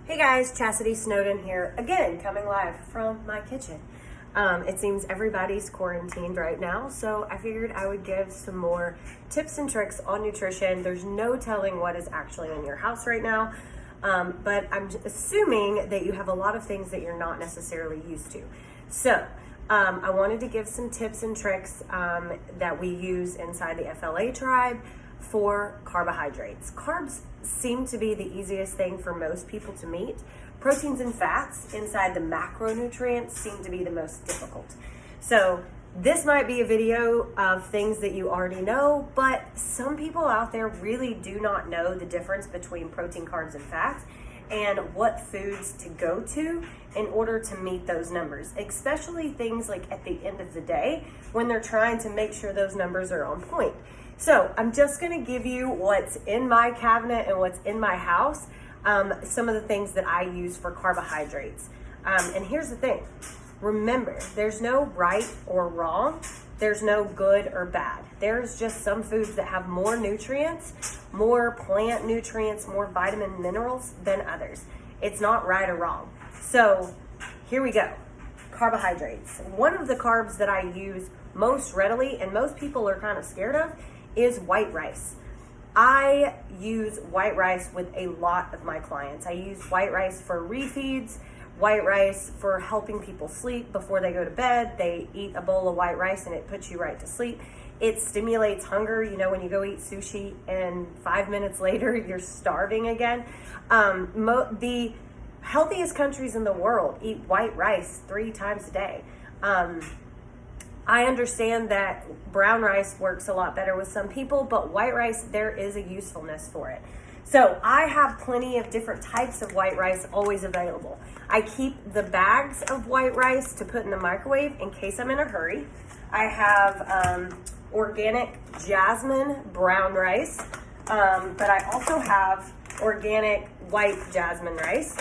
Hey guys, Chastity Snowden here, again, coming live from my kitchen. It seems everybody's quarantined right now, so I figured I would give some more tips and tricks on nutrition. There's no telling what is actually in your house right now, but I'm assuming that you have a lot of things that you're not necessarily used to. So I wanted to give some tips and tricks that we use inside the FLA tribe for carbohydrates. Carbs seem to be the easiest thing for most people to meet. Proteins and fats inside the macronutrients seem to be the most difficult. So this might be a video of things that you already know, but some people out there really do not know the difference between protein, carbs, and fats and what foods to go to in order to meet those numbers, especially things like at the end of the day when they're trying to make sure those numbers are on point. So I'm just going to give you what's in my cabinet and what's in my house, some of the things that I use for carbohydrates. And here's the thing. Remember, there's no right or wrong. There's no good or bad. There's just some foods that have more nutrients, more plant nutrients, more vitamin minerals than others. It's not right or wrong. So here we go. Carbohydrates. One of the carbs that I use most readily, and most people are kind of scared of, is white rice. I use white rice with a lot of my clients. I use white rice for refeeds, white rice for helping people sleep before they go to bed. They eat a bowl of white rice and it puts you right to sleep. It stimulates hunger. You know, when you go eat sushi and 5 minutes later you're starving again. The healthiest countries in the world eat white rice 3 times a day. I understand that brown rice works a lot better with some people, but white rice, there is a usefulness for it. So I have plenty of different types of white rice always available. I keep the bags of white rice to put in the microwave in case I'm in a hurry. I have organic jasmine brown rice, but I also have organic white jasmine rice.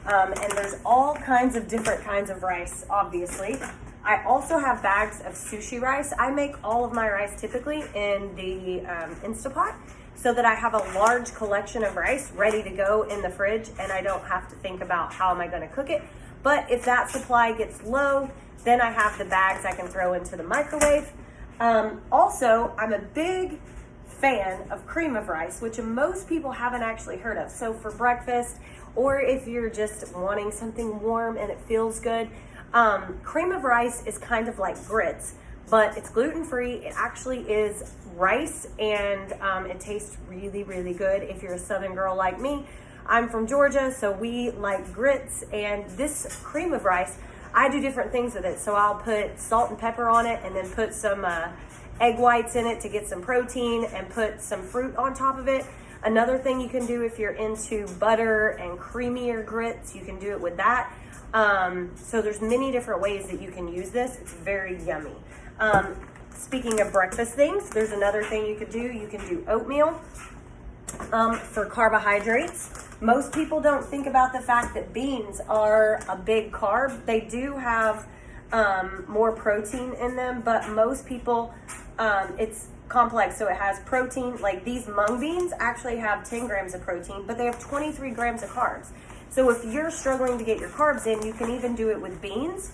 And there's all kinds of different kinds of rice, obviously. I also have bags of sushi rice. I make all of my rice typically in the Instapot so that I have a large collection of rice ready to go in the fridge and I don't have to think about how am I going to cook it. But if that supply gets low, then I have the bags I can throw into the microwave. Also, I'm a big fan of cream of rice, which most people haven't actually heard of. So for breakfast, or if you're just wanting something warm and it feels good, cream of rice is kind of like grits, but it's gluten-free. It actually is rice, and it tastes really, really good. If you're a Southern girl like me, I'm from Georgia, so we like grits, and this cream of rice, I do different things with it. So I'll put salt and pepper on it, and then put some egg whites in it to get some protein, and put some fruit on top of it. Another thing you can do if you're into butter and creamier grits, you can do it with that. So there's many different ways that you can use this. It's very yummy. Speaking of breakfast things, there's another thing you could do. You can do oatmeal for carbohydrates. Most people don't think about the fact that beans are a big carb. They do have more protein in them, but most people, it's complex. So it has protein, like these mung beans actually have 10 grams of protein, but they have 23 grams of carbs. So if you're struggling to get your carbs in, you can even do it with beans.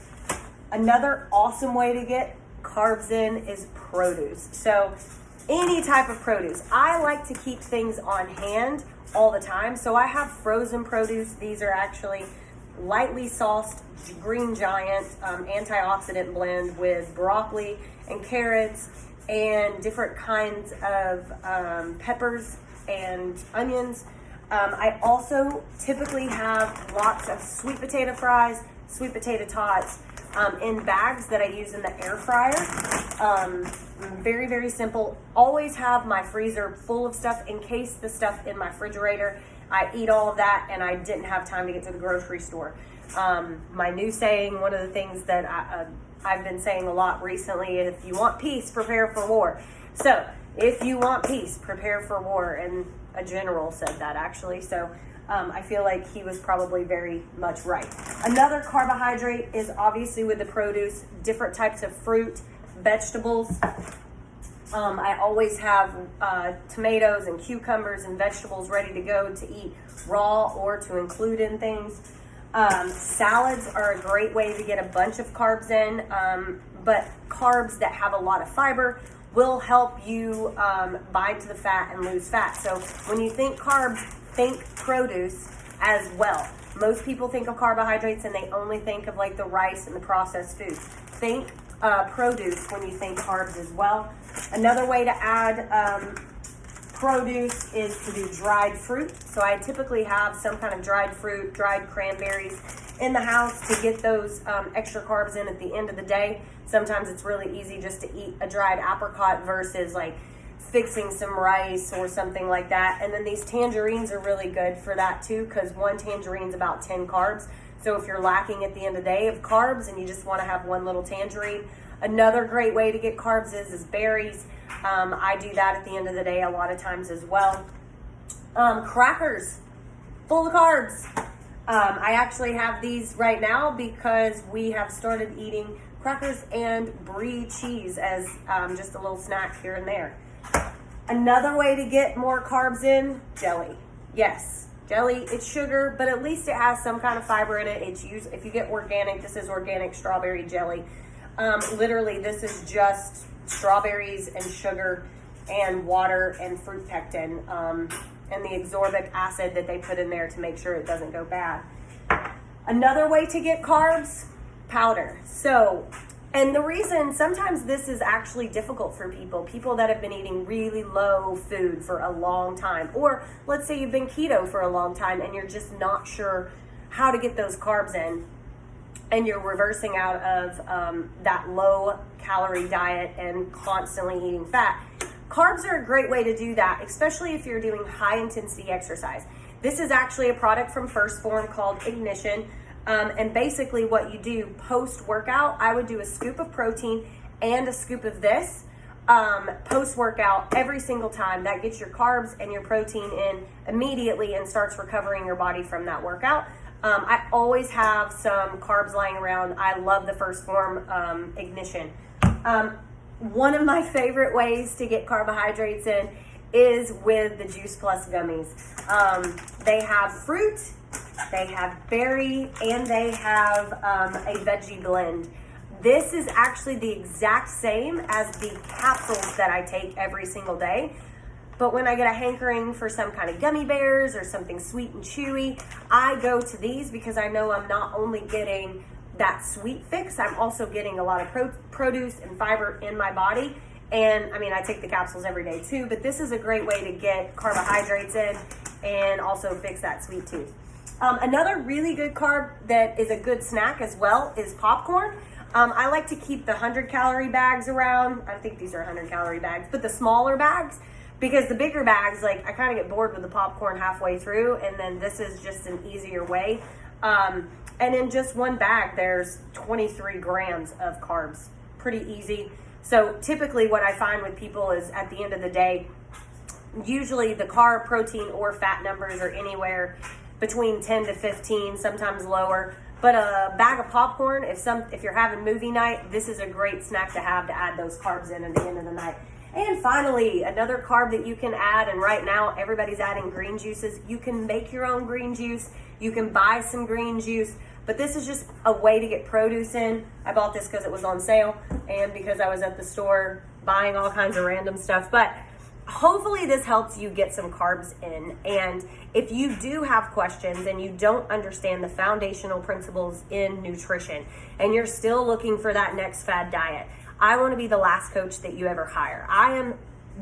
Another awesome way to get carbs in is produce. So any type of produce. I like to keep things on hand all the time. So I have frozen produce. These are actually lightly sauced Green Giant antioxidant blend with broccoli and carrots and different kinds of peppers and onions. I also typically have lots of sweet potato fries, sweet potato tots in bags that I use in the air fryer. Very, very simple. Always have my freezer full of stuff in case the stuff in my refrigerator, I eat all of that and I didn't have time to get to the grocery store. My new saying, one of the things that I've been saying a lot recently, if you want peace, prepare for war. So if you want peace, prepare for war. And a general said that actually. So I feel like he was probably very much right. Another carbohydrate is obviously with the produce, different types of fruit, vegetables. I always have tomatoes and cucumbers and vegetables ready to go to eat raw or to include in things. Salads are a great way to get a bunch of carbs in, but carbs that have a lot of fiber will help you bind to the fat and lose fat. So when you think carbs, think produce as well. Most people think of carbohydrates and they only think of like the rice and the processed foods. Think produce when you think carbs as well. Another way to add produce is to do dried fruit. So I typically have some kind of dried fruit, dried cranberries in the house to get those extra carbs in at the end of the day. Sometimes it's really easy just to eat a dried apricot versus like fixing some rice or something like that. And then these tangerines are really good for that too, because one tangerine is about 10 carbs. So if you're lacking at the end of the day of carbs and you just want to have one little tangerine, another great way to get carbs is berries. I do that at the end of the day a lot of times as well. Crackers, full of carbs. I actually have these right now because we have started eating crackers and brie cheese as just a little snack here and there. Another way to get more carbs in, jelly. Yes, jelly, it's sugar, but at least it has some kind of fiber in it. If you get organic, this is organic strawberry jelly. Literally, this is just strawberries and sugar and water and fruit pectin and the ascorbic acid that they put in there to make sure it doesn't go bad. Another way to get carbs, powder. So, and the reason sometimes this is actually difficult for people that have been eating really low food for a long time, or let's say you've been keto for a long time and you're just not sure how to get those carbs in, and you're reversing out of that low calorie diet and constantly eating fat. Carbs are a great way to do that, especially if you're doing high intensity exercise. This is actually a product from First Form called Ignition. And basically what you do post-workout, I would do a scoop of protein and a scoop of this post-workout every single time. That gets your carbs and your protein in immediately and starts recovering your body from that workout. I always have some carbs lying around. I love the First Form Ignition. One of my favorite ways to get carbohydrates in is with the Juice Plus gummies. They have fruit, they have berry, and they have a veggie blend. This is actually the exact same as the capsules that I take every single day. But when I get a hankering for some kind of gummy bears or something sweet and chewy, I go to these because I know I'm not only getting that sweet fix, I'm also getting a lot of produce and fiber in my body. And I mean, I take the capsules every day too, but this is a great way to get carbohydrates in and also fix that sweet tooth. Another really good carb that is a good snack as well is popcorn. I like to keep the 100-calorie bags around. I think these are 100-calorie bags, but the smaller bags, because the bigger bags, like I kind of get bored with the popcorn halfway through, and then this is just an easier way. And in just one bag, there's 23 grams of carbs. Pretty easy. So typically what I find with people is at the end of the day, usually the carb, protein, or fat numbers are anywhere between 10 to 15, sometimes lower. But a bag of popcorn, if you're having movie night, this is a great snack to have to add those carbs in at the end of the night. And finally, another carb that you can add, and right now everybody's adding green juices. You can make your own green juice. You can buy some green juice, but this is just a way to get produce in. I bought this because it was on sale and because I was at the store buying all kinds of random stuff. But hopefully this helps you get some carbs in. And if you do have questions and you don't understand the foundational principles in nutrition and you're still looking for that next fad diet, I want to be the last coach that you ever hire. I am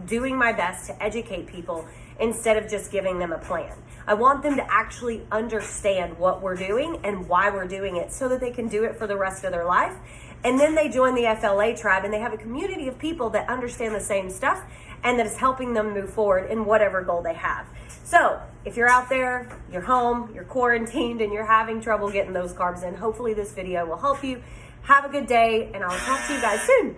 doing my best to educate people instead of just giving them a plan. I want them to actually understand what we're doing and why we're doing it so that they can do it for the rest of their life. And then they join the FLA tribe and they have a community of people that understand the same stuff and that is helping them move forward in whatever goal they have. So if you're out there, you're home, you're quarantined, and you're having trouble getting those carbs in, hopefully this video will help you. Have a good day, and I'll talk to you guys soon.